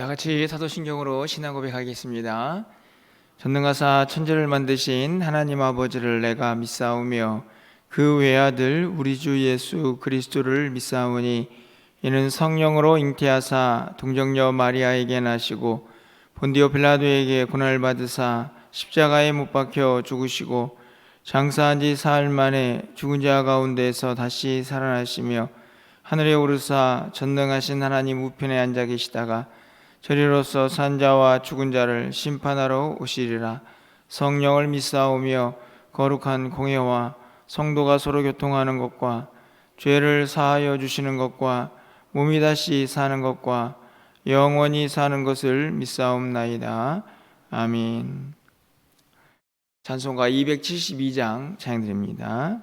다 같이 사도신경으로 신앙 고백하겠습니다. 전능하사 천지를 만드신 하나님 아버지를 내가 믿사오며 그 외아들 우리 주 예수 그리스도를 믿사오니 이는 성령으로 잉태하사 동정녀 마리아에게 나시고 본디오 빌라도에게 고난을 받으사 십자가에 못 박혀 죽으시고 장사한 지 사흘 만에 죽은 자 가운데서 다시 살아나시며 하늘에 오르사 전능하신 하나님 우편에 앉아 계시다가 저리로서 산자와 죽은 자를 심판하러 오시리라. 성령을 믿사오며 거룩한 공회와 성도가 서로 교통하는 것과 죄를 사하여 주시는 것과 몸이 다시 사는 것과 영원히 사는 것을 믿사옵나이다. 아멘. 찬송가 272장 찬양드립니다.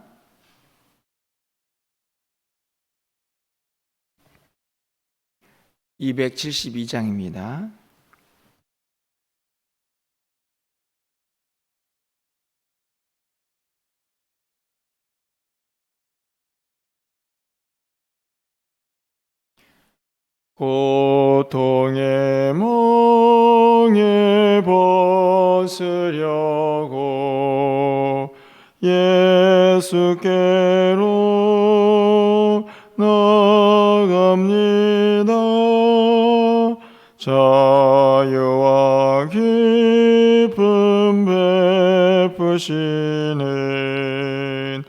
(272장입니다) 고통의 멍에 벗으려고 예수께로 나갑니다. 자유와 기쁨 베푸시는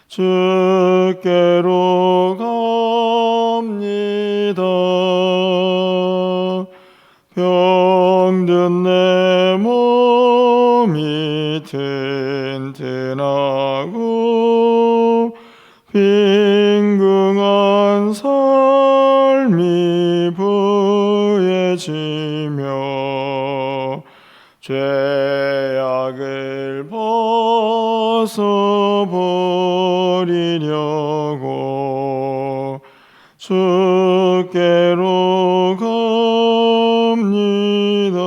주께로 갑니다. 병든 내 몸이 튼튼하고 빈궁한 삶이 부해지며 죄악을 벗어버리려고 주께로 갑니다.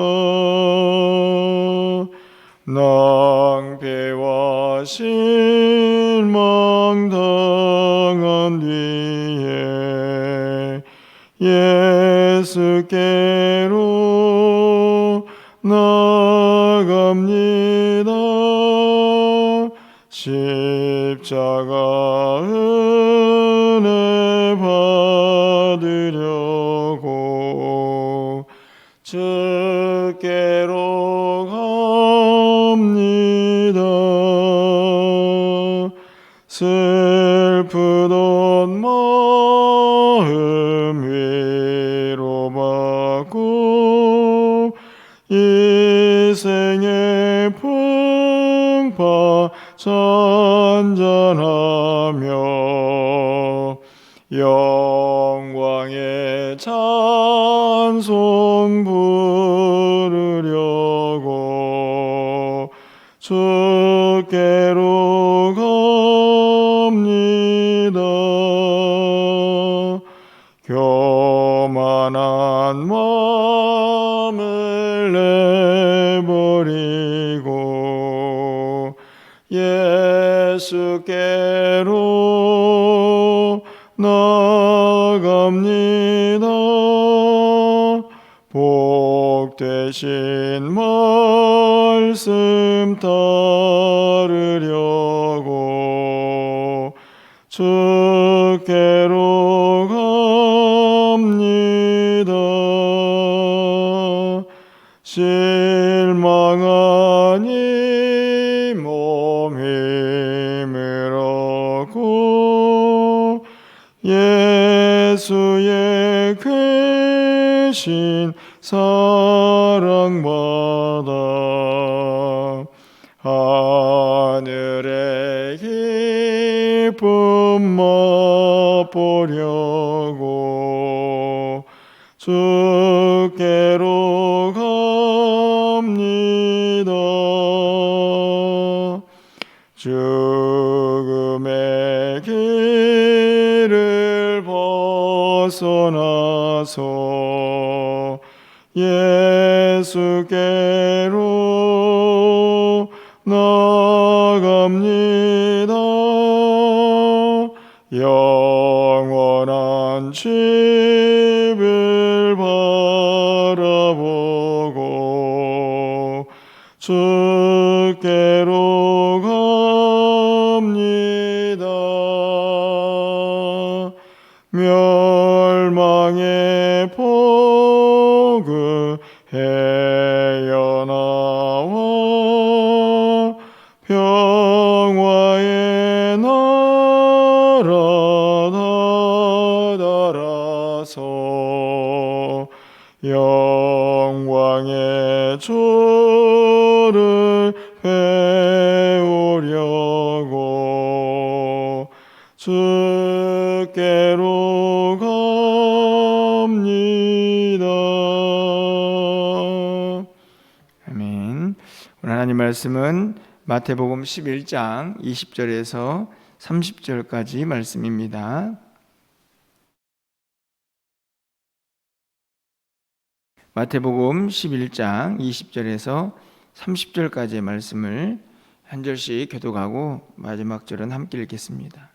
낭패와 실망 당한 뒤에 예수께로 나갑니다. 십자가 은혜 받으려고 주께로 갑니다. 슬프던 마음 위로받고 이생의 풍파 잔잔하며 영광의 찬송 부르려고 주께로 갑니다. 교만한 마음을 내버리고 예수께로 나갑니다. 복되신 말씀 따르려고 주께로 갑니다. 실망한 이 몸 힘을 얻고 예수의 크신 사랑받아 하늘의 기쁨 맛보려고 주께로 갑니다. 죽음의 길을 벗어나서 예수께로 나갑니다. 영원한 집을 바라 바라보고 주께로 갑니다. 멸망의 폭을 헤어나와 평화의 나라 나달아서 영광의 주를 배우려고 주께로 갑니다. 아멘. 오늘 하나님 말씀은 마태복음 11장 20절에서 30절까지 말씀입니다. 마태복음 11장 20절에서 30절까지의 말씀을 한 절씩 교독하고 마지막 절은 함께 읽겠습니다.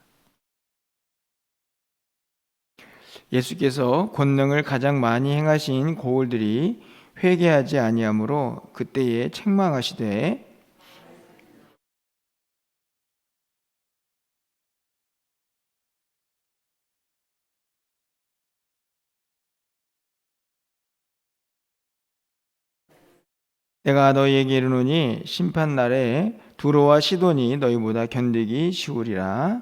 예수께서 권능을 가장 많이 행하신 고을들이 회개하지 아니하므로 그때에 책망하시되 내가 너희에게 이르노니 심판날에 두로와 시돈이 너희보다 견디기 쉬우리라.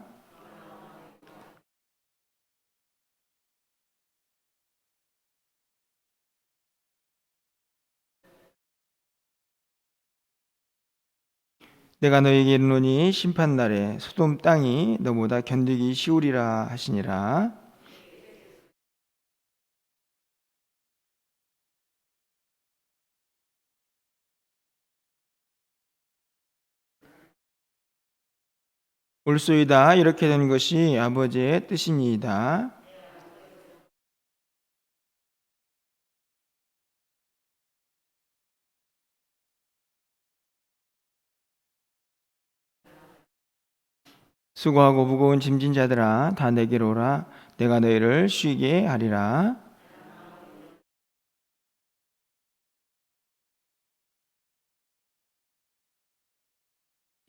내가 너희에게 이르노니 심판날에 소돔 땅이 너보다 견디기 쉬우리라 하시니라. 옳소이다. 이렇게 된 것이 아버지의 뜻이니이다. 수고하고 무거운 짐진 자들아 다 내게로 오라. 내가 너희를 쉬게 하리라.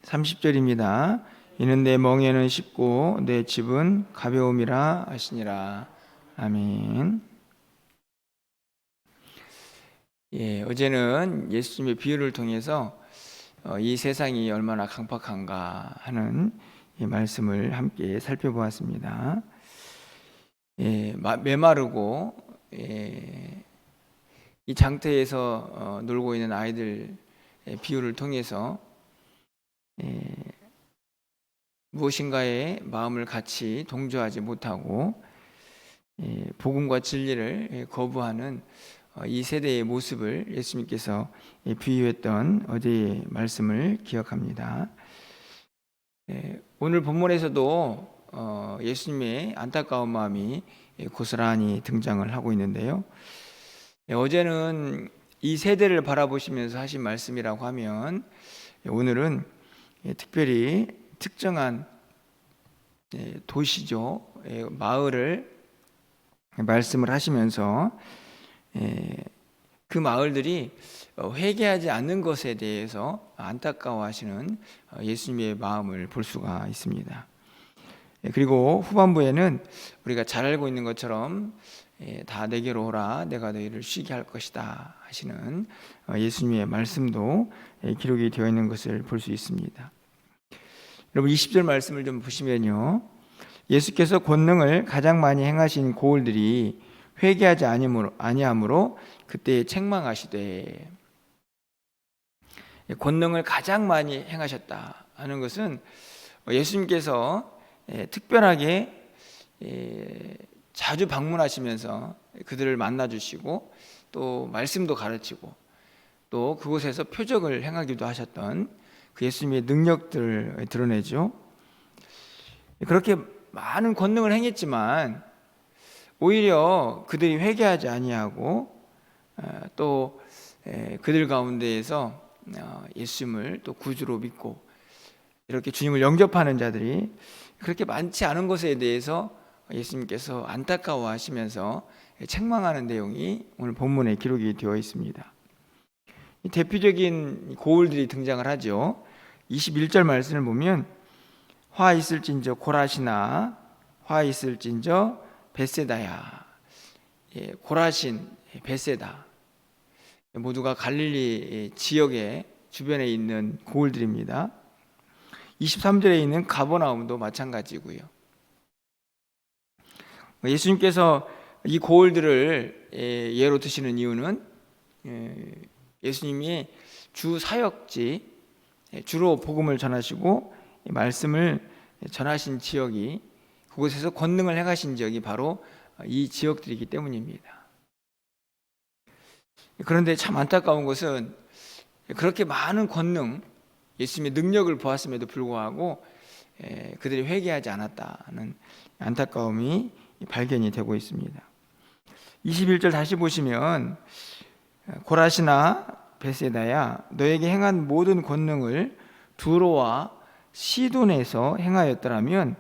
(30절입니다) 이는 내 멍에는 쉽고 내 집은 가벼움이라 하시니라. 아멘. 어제는 예수님의 비유를 통해서 이 세상이 얼마나 강팍한가 하는 이 말씀을 함께 살펴보았습니다. 메마르고 이 장터에서 놀고 있는 아이들 비유를 통해서 무엇인가에 마음을 같이 동조하지 못하고 복음과 진리를 거부하는 이 세대의 모습을 예수님께서 비유했던 어제의 말씀을 기억합니다. 오늘 본문에서도 예수님의 안타까운 마음이 고스란히 등장을 하고 있는데요. 어제는 이 세대를 바라보시면서 하신 말씀이라고 하면 오늘은 특별히 특정한 도시죠, 마을을 말씀을 하시면서 그 마을들이 회개하지 않는 것에 대해서 안타까워하시는 예수님의 마음을 볼 수가 있습니다. 그리고 후반부에는 우리가 잘 알고 있는 것처럼 다 내게로 오라 내가 너희를 쉬게 할 것이다 하시는 예수님의 말씀도 기록이 되어 있는 것을 볼 수 있습니다. 여러분 20절 말씀을 좀 보시면요, 예수께서 권능을 가장 많이 행하신 고을들이 회개하지 아니하므로 그때 책망하시되, 권능을 가장 많이 행하셨다 하는 것은 예수님께서 특별하게 자주 방문하시면서 그들을 만나주시고 또 말씀도 가르치고 또 그곳에서 표적을 행하기도 하셨던 그 예수님의 능력들을 드러내죠. 그렇게 많은 권능을 행했지만 오히려 그들이 회개하지 아니하고 또 그들 가운데에서 예수님을 또 구주로 믿고 이렇게 주님을 영접하는 자들이 그렇게 많지 않은 것에 대해서 예수님께서 안타까워하시면서 책망하는 내용이 오늘 본문에 기록이 되어 있습니다. 대표적인 고을들이 등장을 하죠. 21절 말씀을 보면 화 있을진저 고라시나 화 있을진저 벳세다야. 고라신, 벳세다 모두가 갈릴리 지역의 주변에 있는 고을들입니다. 23절에 있는 가버나움도 마찬가지고요. 예수님께서 이 고을들을 예로 드시는 이유는 예수님이 주 사역지, 주로 복음을 전하시고 말씀을 전하신 지역이, 그곳에서 권능을 행하신 지역이 바로 이 지역들이기 때문입니다. 그런데 참 안타까운 것은 그렇게 많은 권능, 예수님의 능력을 보았음에도 불구하고 그들이 회개하지 않았다는 안타까움이 발견이 되고 있습니다. 21절 다시 보시면 고라시나 벳세다야 너에게 행한 모든 권능을 두로와 시돈에서 행하였더라면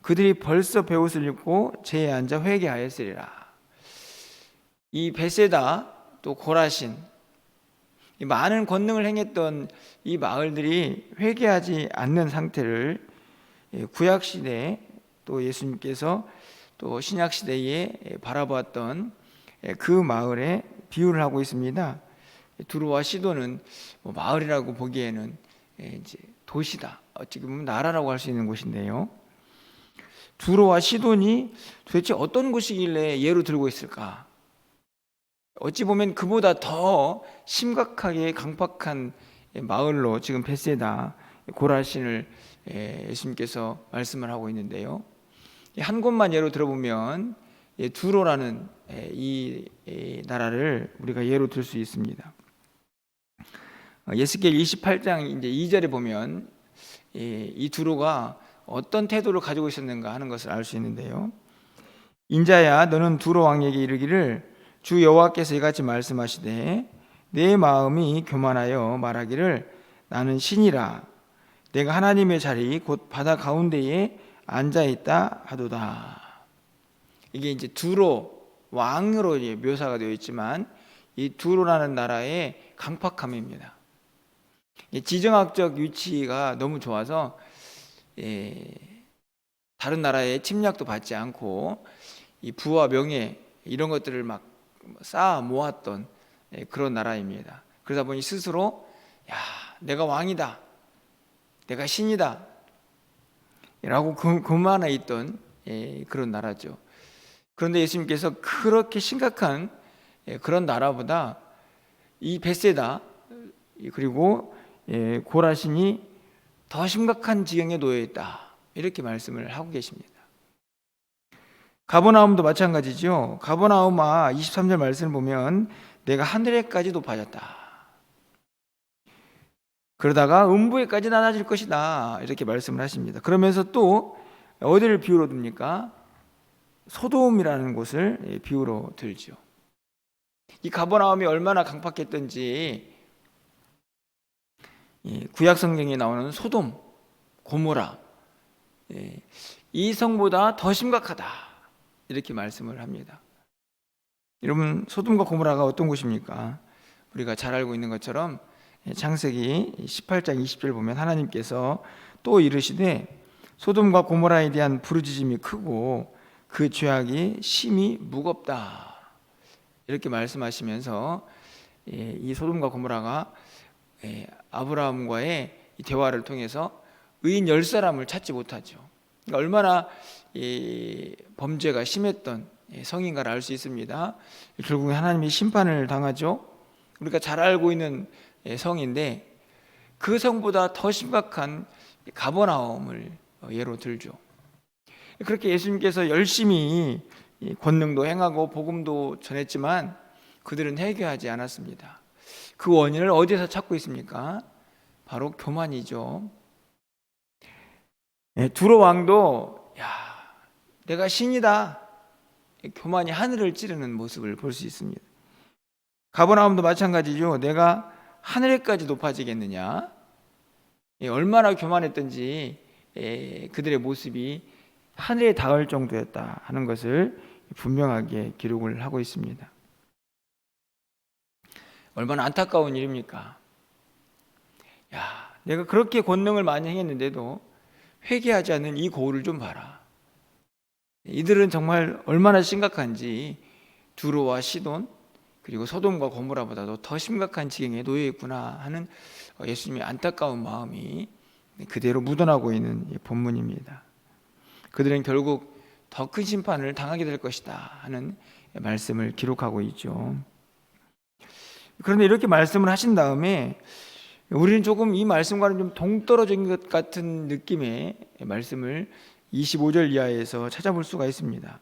그들이 벌써 베옷을 입고 제에 앉아 회개하였으리라. 이 벳세다 또 고라신, 이 많은 권능을 행했던 이 마을들이 회개하지 않는 상태를 구약 시대 또 예수님께서 또 신약 시대에 바라보았던 그 마을에 비유를 하고 있습니다. 두로와 시돈은 마을이라고 보기에는 이제 도시다, 어찌 보면 나라라고 할 수 있는 곳인데요. 두로와 시돈이 도대체 어떤 곳이길래 예로 들고 있을까? 어찌 보면 그보다 더 심각하게 강팍한 마을로 지금 벳세다, 고라신을 예수님께서 말씀을 하고 있는데요. 한 곳만 예로 들어보면 두로라는 이 나라를 우리가 예로 들 수 있습니다. 예스겔 28장 이제 2절에 보면 이 두로가 어떤 태도를 가지고 있었는가 하는 것을 알 수 있는데요. 인자야 너는 두로 왕에게 이르기를 주 여호와께서 이같이 말씀하시되 내 마음이 교만하여 말하기를 나는 신이라 내가 하나님의 자리 곧 바다 가운데에 앉아 있다 하도다. 이게 이제 두로 왕으로 묘사가 되어 있지만 이 두로라는 나라의 강팍함입니다. 지정학적 위치가 너무 좋아서 다른 나라의 침략도 받지 않고 이 부와 명예 이런 것들을 막 쌓아 모았던 그런 나라입니다. 그러다 보니 스스로 내가 왕이다, 내가 신이다 라고 교만해 있던 그런 나라죠. 그런데 예수님께서 그렇게 심각한 그런 나라보다 이 벳세다 그리고 고라신이 더 심각한 지경에 놓여 있다, 이렇게 말씀을 하고 계십니다. 가버나움도 마찬가지죠. 가버나움아 23절 말씀을 보면 내가 하늘에까지 높아졌다, 그러다가 음부에까지 낮아질 것이다, 이렇게 말씀을 하십니다. 그러면서 또 어디를 비유로 듭니까? 소돔이라는 곳을 비유로 들죠. 이 가버나움이 얼마나 강팍했던지 구약 성경에 나오는 소돔, 고모라, 이 성보다 더 심각하다, 이렇게 말씀을 합니다. 여러분, 소돔과 고모라가 어떤 곳입니까? 우리가 잘 알고 있는 것처럼 창세기 18장 20절 보면 하나님께서 또 이르시되 소돔과 고모라에 대한 부르짖음이 크고 그 죄악이 심히 무겁다, 이렇게 말씀하시면서 이 소돔과 고모라가 아브라함과의 대화를 통해서 의인 10사람을 찾지 못하죠. 그러니까 얼마나 범죄가 심했던 성인가를 알 수 있습니다. 결국에 하나님이 심판을 당하죠. 우리가 잘 알고 있는 성인데 그 성보다 더 심각한 가버나움을 예로 들죠. 그렇게 예수님께서 열심히 권능도 행하고 복음도 전했지만 그들은 회개하지 않았습니다. 그 원인을 어디서 찾고 있습니까? 바로 교만이죠. 두로 왕도 내가 신이다, 교만이 하늘을 찌르는 모습을 볼 수 있습니다. 가버나움도 마찬가지죠. 내가 하늘에까지 높아지겠느냐, 얼마나 교만했던지 그들의 모습이 하늘에 닿을 정도였다 하는 것을 분명하게 기록을 하고 있습니다. 얼마나 안타까운 일입니까? 야, 내가 그렇게 권능을 많이 행했는데도 회개하지 않는 이 고울을 좀 봐라. 이들은 정말 얼마나 심각한지 두로와 시돈 그리고 소돔과 고모라보다도 더 심각한 지경에 놓여 있구나 하는 예수님의 안타까운 마음이 그대로 묻어나고 있는 본문입니다. 그들은 결국 더 큰 심판을 당하게 될 것이다 하는 말씀을 기록하고 있죠. 그런데 이렇게 말씀을 하신 다음에 우리는 조금 이 말씀과는 좀 동떨어진 것 같은 느낌의 말씀을 25절 이하에서 찾아볼 수가 있습니다.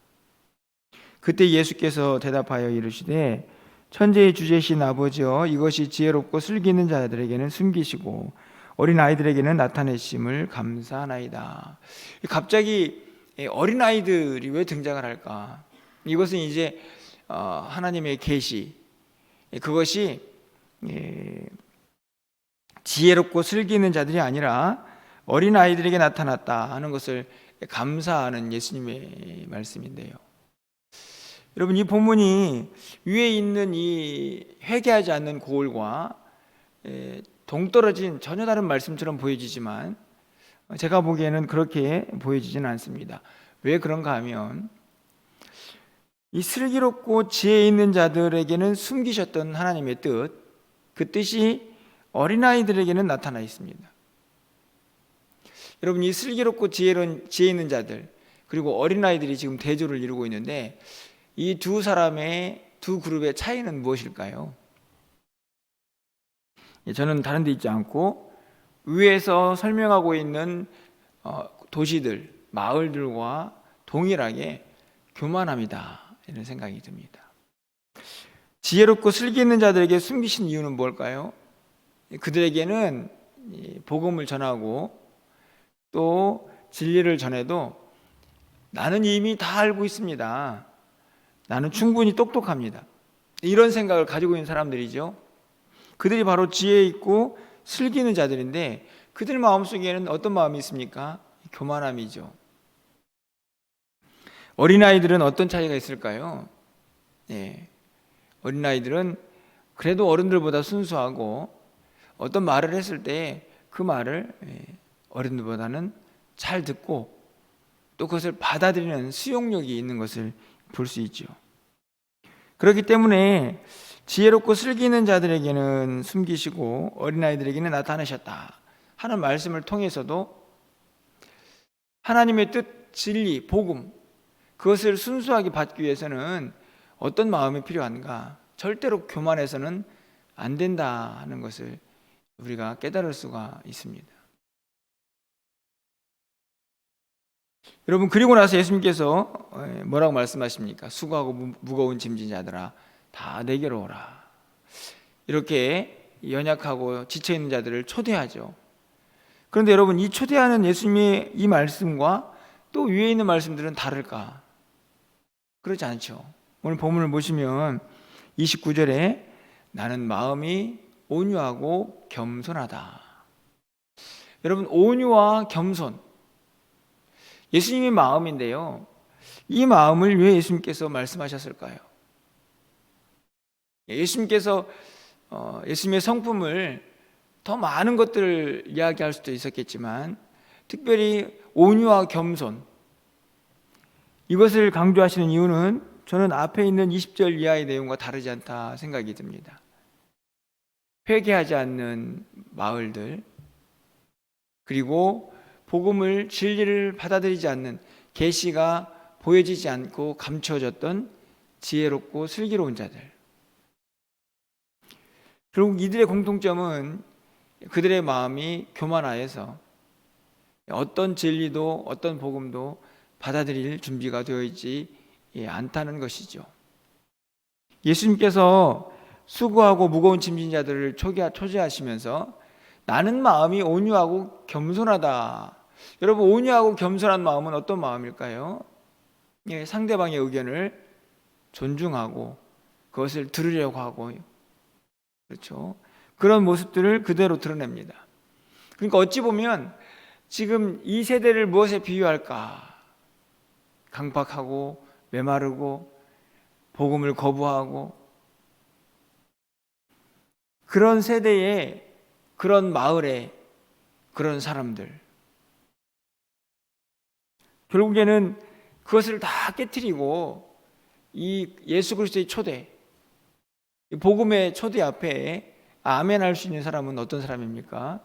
그때 예수께서 대답하여 이르시되 천지의 주제신 아버지여 이것이 지혜롭고 슬기 있는 자들에게는 숨기시고 어린 아이들에게는 나타내심을 감사하나이다. 갑자기 어린 아이들이 왜 등장을 할까? 이것은 이제 하나님의 계시, 그것이 지혜롭고 슬기 있는 자들이 아니라 어린 아이들에게 나타났다 하는 것을 감사하는 예수님의 말씀인데요. 여러분, 이 본문이 위에 있는 이 회개하지 않는 고울과 동떨어진 전혀 다른 말씀처럼 보여지지만 제가 보기에는 그렇게 보여지지는 않습니다. 왜 그런가 하면 이 슬기롭고 지혜 있는 자들에게는 숨기셨던 하나님의 뜻, 그 뜻이 어린아이들에게는 나타나 있습니다. 여러분, 이 슬기롭고 지혜 있는 자들 그리고 어린아이들이 지금 대조를 이루고 있는데 이 두 사람의 두 그룹의 차이는 무엇일까요? 저는 다른 데 있지 않고 위에서 설명하고 있는 도시들, 마을들과 동일하게 교만함이다 이런 생각이 듭니다. 지혜롭고 슬기 있는 자들에게 숨기신 이유는 뭘까요? 그들에게는 복음을 전하고 또 진리를 전해도 나는 이미 다 알고 있습니다. 나는 충분히 똑똑합니다. 이런 생각을 가지고 있는 사람들이죠. 그들이 바로 지혜 있고 슬기 있는 자들인데 그들 마음속에는 어떤 마음이 있습니까? 교만함이죠. 어린아이들은 어떤 차이가 있을까요? 어린아이들은 그래도 어른들보다 순수하고 어떤 말을 했을 때 그 말을 어른들보다는 잘 듣고 또 그것을 받아들이는 수용력이 있는 것을 볼 수 있죠. 그렇기 때문에 지혜롭고 슬기 있는 자들에게는 숨기시고 어린아이들에게는 나타내셨다 하는 말씀을 통해서도 하나님의 뜻, 진리, 복음 그것을 순수하게 받기 위해서는 어떤 마음이 필요한가? 절대로 교만해서는 안 된다 하는 것을 우리가 깨달을 수가 있습니다. 여러분, 그리고 나서 예수님께서 뭐라고 말씀하십니까? 수고하고 무거운 짐진 자들아 다 내게로 오라. 이렇게 연약하고 지쳐있는 자들을 초대하죠. 그런데 여러분, 이 초대하는 예수님의 이 말씀과 또 위에 있는 말씀들은 다를까? 그렇지 않죠. 오늘 본문을 보시면 29절에 나는 마음이 온유하고 겸손하다. 여러분, 온유와 겸손 예수님의 마음인데요. 이 마음을 왜 예수님께서 말씀하셨을까요? 예수님께서 예수님의 성품을 더 많은 것들을 이야기할 수도 있었겠지만 특별히 온유와 겸손 이것을 강조하시는 이유는 저는 앞에 있는 20절 이하의 내용과 다르지 않다 생각이 듭니다. 회개하지 않는 마을들 그리고 복음을 진리를 받아들이지 않는 계시가 보여지지 않고 감춰졌던 지혜롭고 슬기로운 자들. 결국 이들의 공통점은 그들의 마음이 교만하여서 어떤 진리도 어떤 복음도 받아들일 준비가 되어 있지 않다는 것이죠. 예수님께서 수고하고 무거운 짐진 자들을 초대하시면서 나는 마음이 온유하고 겸손하다. 여러분, 온유하고 겸손한 마음은 어떤 마음일까요? 상대방의 의견을 존중하고 그것을 들으려고 하고 그렇죠. 그런 모습들을 그대로 드러냅니다. 그러니까 어찌 보면 지금 이 세대를 무엇에 비유할까? 강박하고 메마르고 복음을 거부하고 그런 세대에 그런 마을에 그런 사람들 결국에는 그것을 다 깨트리고 이 예수 그리스도의 초대 이 복음의 초대 앞에 아멘할 수 있는 사람은 어떤 사람입니까?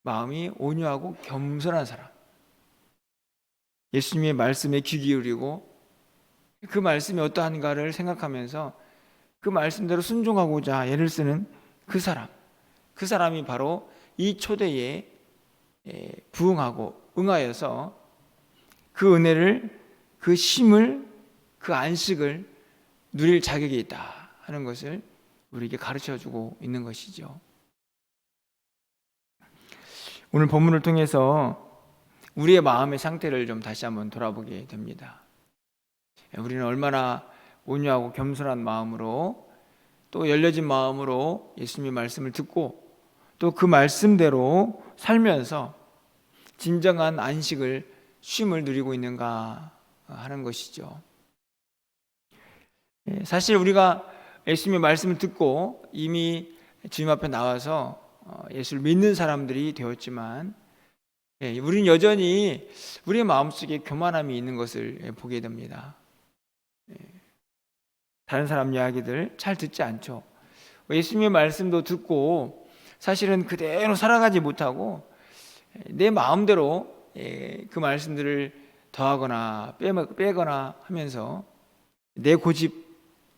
마음이 온유하고 겸손한 사람, 예수님의 말씀에 귀 기울이고 그 말씀이 어떠한가를 생각하면서 그 말씀대로 순종하고자 애를 쓰는 그 사람이 바로 이 초대에 부응하고 응하여서 그 은혜를, 그 쉼을, 그 안식을 누릴 자격이 있다 하는 것을 우리에게 가르쳐주고 있는 것이죠. 오늘 본문을 통해서 우리의 마음의 상태를 좀 다시 한번 돌아보게 됩니다. 우리는 얼마나 온유하고 겸손한 마음으로 또 열려진 마음으로 예수님의 말씀을 듣고 또 그 말씀대로 살면서 진정한 안식을, 쉼을 누리고 있는가 하는 것이죠. 사실 우리가 예수님의 말씀을 듣고 이미 주님 앞에 나와서 예수를 믿는 사람들이 되었지만 우리는 여전히 우리의 마음속에 교만함이 있는 것을 보게 됩니다. 다른 사람 이야기들 잘 듣지 않죠. 예수님의 말씀도 듣고 사실은 그대로 살아가지 못하고 내 마음대로 그 말씀들을 더하거나 빼거나 하면서 내 고집,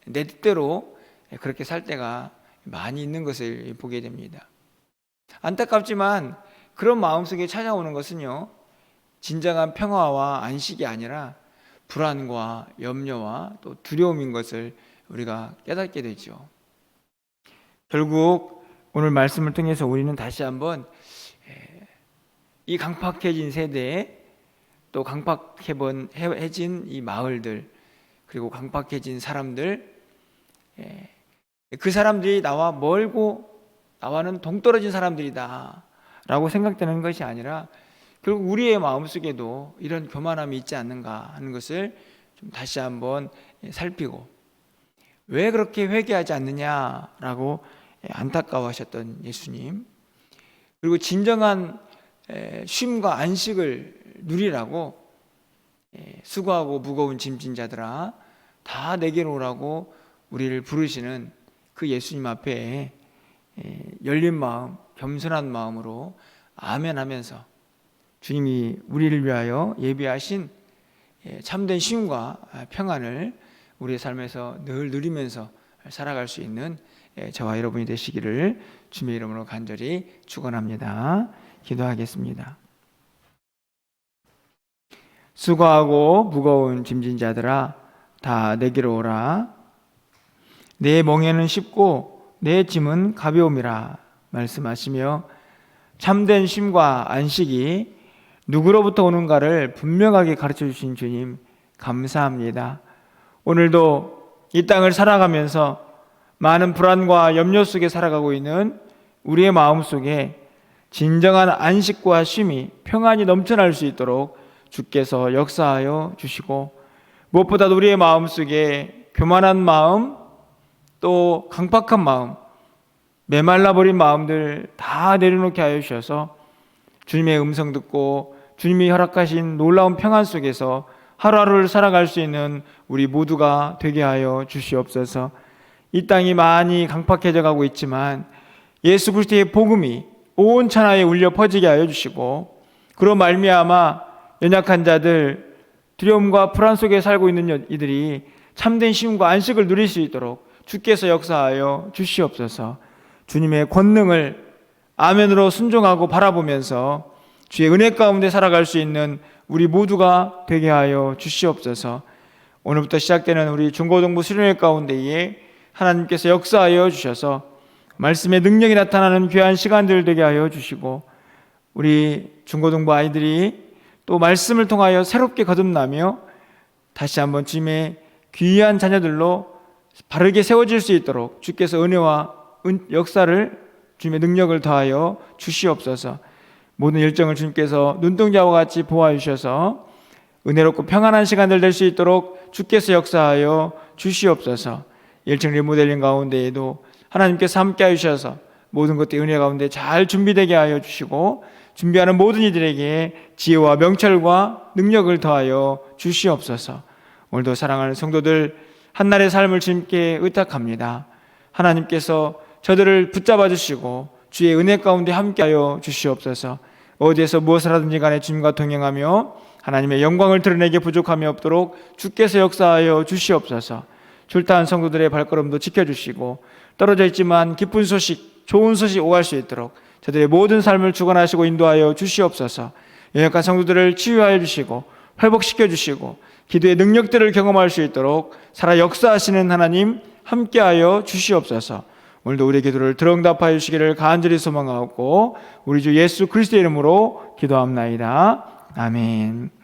내 뜻대로 그렇게 살 때가 많이 있는 것을 보게 됩니다. 안타깝지만 그런 마음속에 찾아오는 것은요, 진정한 평화와 안식이 아니라 불안과 염려와 또 두려움인 것을 우리가 깨닫게 되죠. 결국 오늘 말씀을 통해서 우리는 다시 한번 이 강팍해진 세대에 또 강팍해진 이 마을들 그리고 강팍해진 사람들 그 사람들이 나와 멀고 나와는 동떨어진 사람들이다 라고 생각되는 것이 아니라 결국 우리의 마음속에도 이런 교만함이 있지 않는가 하는 것을 좀 다시 한번 살피고 왜 그렇게 회개하지 않느냐라고 안타까워하셨던 예수님, 그리고 진정한 쉼과 안식을 누리라고 수고하고 무거운 짐진 자들아 다 내게로 오라고 우리를 부르시는 그 예수님 앞에 열린 마음, 겸손한 마음으로 아멘하면서 주님이 우리를 위하여 예비하신 참된 쉼과 평안을 우리의 삶에서 늘 누리면서 살아갈 수 있는 저와 여러분이 되시기를 주님의 이름으로 간절히 축원합니다. 기도하겠습니다. 수고하고 무거운 짐진 자들아 다 내게로 오라. 내 멍에는 쉽고 내 짐은 가벼움이라 말씀하시며 참된 쉼과 안식이 누구로부터 오는가를 분명하게 가르쳐 주신 주님 감사합니다. 오늘도 이 땅을 살아가면서 많은 불안과 염려 속에 살아가고 있는 우리의 마음속에 진정한 안식과 쉼이 평안이 넘쳐날 수 있도록 주께서 역사하여 주시고 무엇보다도 우리의 마음속에 교만한 마음 또 강팍한 마음 메말라버린 마음들 다 내려놓게 하여 주셔서 주님의 음성 듣고 주님이 허락하신 놀라운 평안 속에서 하루하루를 살아갈 수 있는 우리 모두가 되게 하여 주시옵소서. 이 땅이 많이 강팍해져 가고 있지만 예수 그리스도의 복음이 온 천하에 울려 퍼지게 하여 주시고 그로 말미암아 연약한 자들 두려움과 불안 속에 살고 있는 이들이 참된 쉼과 안식을 누릴 수 있도록 주께서 역사하여 주시옵소서. 주님의 권능을 아멘으로 순종하고 바라보면서 주의 은혜 가운데 살아갈 수 있는 우리 모두가 되게 하여 주시옵소서. 오늘부터 시작되는 우리 중고등부 수련회 가운데에 하나님께서 역사하여 주셔서 말씀의 능력이 나타나는 귀한 시간들 되게 하여 주시고 우리 중고등부 아이들이 또 말씀을 통하여 새롭게 거듭나며 다시 한번 주님의 귀한 자녀들로 바르게 세워질 수 있도록 주께서 은혜와 역사를 주님의 능력을 더하여 주시옵소서. 모든 일정을 주님께서 눈동자와 같이 보아주셔서 은혜롭고 평안한 시간들 될 수 있도록 주께서 역사하여 주시옵소서. 1층 리모델링 가운데에도 하나님께서 함께 하셔서 모든 것들이 은혜 가운데 잘 준비되게 하여 주시고 준비하는 모든 이들에게 지혜와 명철과 능력을 더하여 주시옵소서. 오늘도 사랑하는 성도들 한날의 삶을 주님께 의탁합니다. 하나님께서 저들을 붙잡아 주시고 주의 은혜 가운데 함께하여 주시옵소서. 어디에서 무엇을 하든지 간에 주님과 동행하며 하나님의 영광을 드러내게 부족함이 없도록 주께서 역사하여 주시옵소서. 출타한 성도들의 발걸음도 지켜주시고 떨어져 있지만 기쁜 소식, 좋은 소식 오갈 수 있도록 저들의 모든 삶을 주관하시고 인도하여 주시옵소서. 연약한 성도들을 치유하여 주시고 회복시켜 주시고 기도의 능력들을 경험할 수 있도록 살아 역사하시는 하나님 함께하여 주시옵소서. 오늘도 우리의 기도를 들응답하여 주시기를 간절히 소망하고 우리 주 예수 그리스도의 이름으로 기도합나이다. 아멘.